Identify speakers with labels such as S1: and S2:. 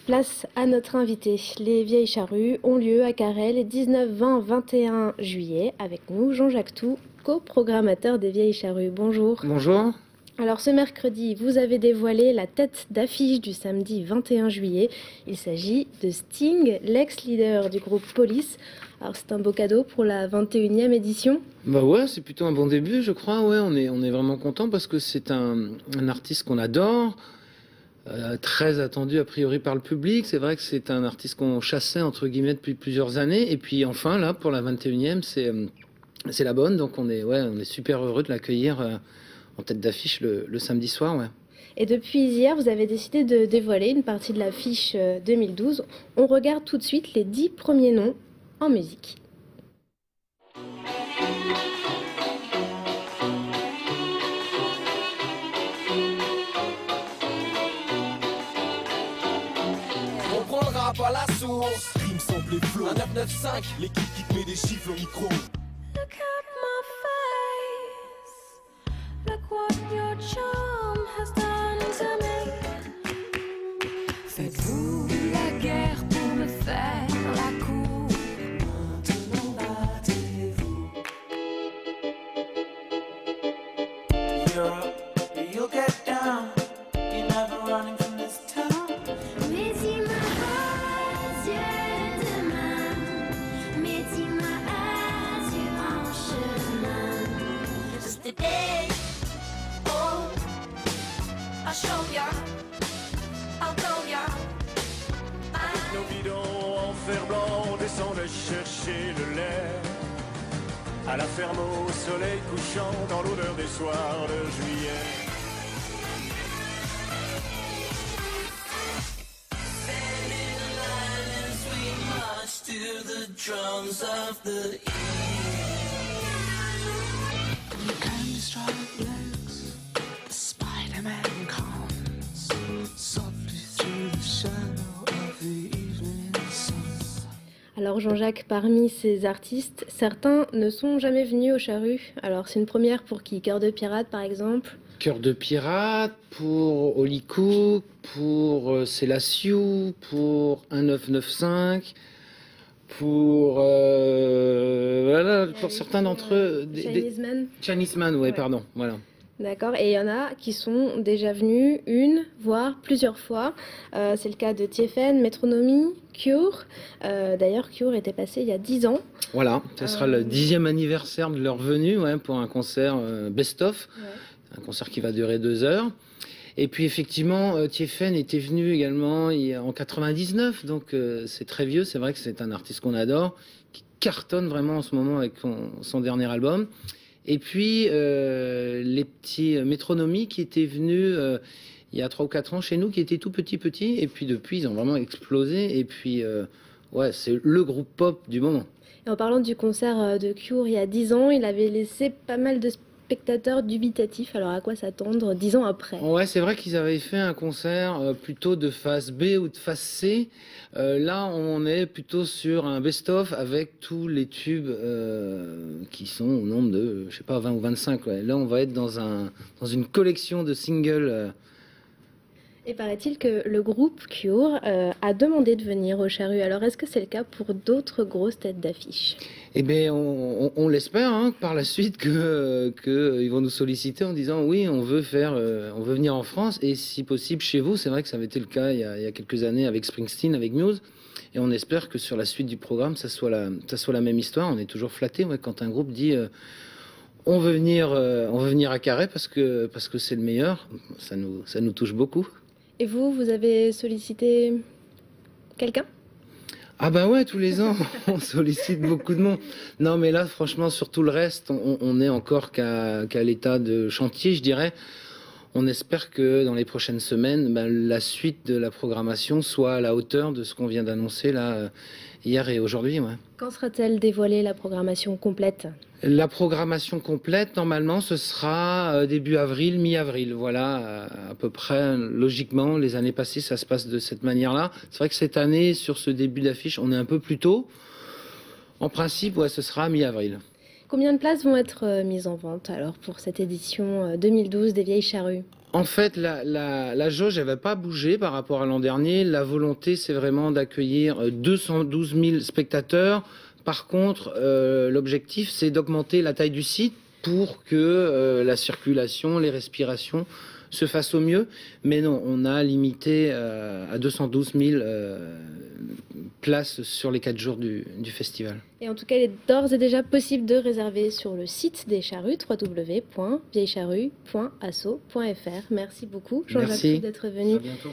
S1: Place à notre invité. Les Vieilles Charrues ont lieu à Carhaix les 19, 20, 21 juillet. Avec nous, Jean-Jacques Tout, coprogrammateur des Vieilles Charrues. Bonjour.
S2: Bonjour.
S1: Alors ce mercredi, vous avez dévoilé la tête d'affiche du samedi 21 juillet. Il s'agit de Sting, l'ex-leader du groupe Police. Alors c'est un beau cadeau pour la 21e édition.
S2: Bah ouais, c'est plutôt un bon début, je crois. Ouais, on est vraiment content parce que c'est un artiste qu'on adore. Très attendu a priori par le public. C'est vrai que c'est un artiste qu'on chassait entre guillemets depuis plusieurs années. Et puis enfin là, pour la 21e, c'est la bonne. Donc on est super heureux de l'accueillir en tête d'affiche le samedi soir. Ouais.
S1: Et depuis hier, vous avez décidé de dévoiler une partie de l'affiche 2012. On regarde tout de suite les 10 premiers noms en musique.
S3: Pas la source, rime sample et flow. Un 995, l'équipe qui te met des chiffres au micro.
S4: Look at my face. Look what your charm has done to me. Faites-vous la guerre pour me faire la cour. Maintenant battez-vous.
S5: You'll get down. You're never running from this town.
S4: Today, oh, I'll show ya, I'll go ya.
S6: Nos bidons en fer blanc descendaient chercher le lait à la ferme au soleil couchant dans l'odeur des soirs de juillet.
S5: Stand in line as we march to the drums of the east. Spider-Man comes softly through the shadow of the evening sun.
S1: Alors Jean-Jacques, parmi ces artistes, certains ne sont jamais venus aux Charrues. Alors c'est une première pour qui? Cœur de Pirate par exemple?
S2: Cœur de Pirate, pour Holly Cook, pour Célassiou, pour 1995, pour voilà, pour certains d'entre eux.
S1: Chinese Man.
S2: Chinese Man, ouais, pardon, voilà.
S1: D'accord, et il y en a qui sont déjà venus une, voire plusieurs fois. C'est le cas de TFN, Metronomy, Cure. D'ailleurs, Cure était passé il y a 10 ans.
S2: Voilà, ce sera le 10e anniversaire de leur venue, ouais, pour un concert best-of, un concert qui va durer 2 heures. Et puis effectivement, TFN était venu également en 99, donc c'est très vieux. C'est vrai que c'est un artiste qu'on adore, qui cartonne vraiment en ce moment avec son dernier album. Et puis, les petits Métronomies qui étaient venus il y a 3 ou 4 ans chez nous, qui étaient tout petits. Et puis depuis, ils ont vraiment explosé. Et puis, ouais, c'est le groupe pop du moment.
S1: Et en parlant du concert de Cure il y a 10 ans, il avait laissé pas mal de spectateurs dubitatifs. Alors à quoi s'attendre 10 ans après?
S2: Ouais, c'est vrai qu'ils avaient fait un concert plutôt de phase B ou de phase C. Là, on est plutôt sur un best-of avec tous les tubes qui sont au nombre de, je sais pas, 20 ou 25. Ouais. Là, on va être dans une collection de singles.
S1: Et paraît-il que le groupe Cure a demandé de venir aux Charrues. Alors est-ce que c'est le cas pour d'autres grosses têtes d'affiche?
S2: Eh bien, on l'espère hein, par la suite qu'ils vont nous solliciter en disant oui, on veut venir en France et si possible chez vous. C'est vrai que ça avait été le cas il y a quelques années avec Springsteen, avec Muse. Et on espère que sur la suite du programme, ça soit la même histoire. On est toujours flatté quand un groupe dit on veut venir à Carhaix parce que c'est le meilleur. Ça nous touche beaucoup.
S1: Et vous avez sollicité quelqu'un?
S2: Ah bah ouais, tous les ans, on sollicite beaucoup de monde. Non mais là, franchement, sur tout le reste, on est encore qu'à l'état de chantier, je dirais. On espère que dans les prochaines semaines, la suite de la programmation soit à la hauteur de ce qu'on vient d'annoncer là hier et aujourd'hui. Ouais.
S1: Quand sera-t-elle dévoilée la programmation complète?
S2: La programmation complète, normalement, ce sera début avril, mi-avril. Voilà, à peu près, logiquement, les années passées, ça se passe de cette manière-là. C'est vrai que cette année, sur ce début d'affiche, on est un peu plus tôt. En principe, ouais, ce sera mi-avril.
S1: Combien de places vont être mises en vente alors pour cette édition 2012 des Vieilles Charrues?
S2: En fait, la jauge, elle va pas bouger par rapport à l'an dernier. La volonté, c'est vraiment d'accueillir 212 000 spectateurs. Par contre, l'objectif, c'est d'augmenter la taille du site pour que la circulation, les respirations se fassent au mieux. Mais non, on a limité à 212 000 places sur les 4 jours du festival.
S1: Et en tout cas, il est d'ores et déjà possible de réserver sur le site des Charrues, www.vieillecharrues.asso.fr. Merci beaucoup, Jean-Jacques,
S2: Merci.
S1: d'être venu.
S2: À bientôt.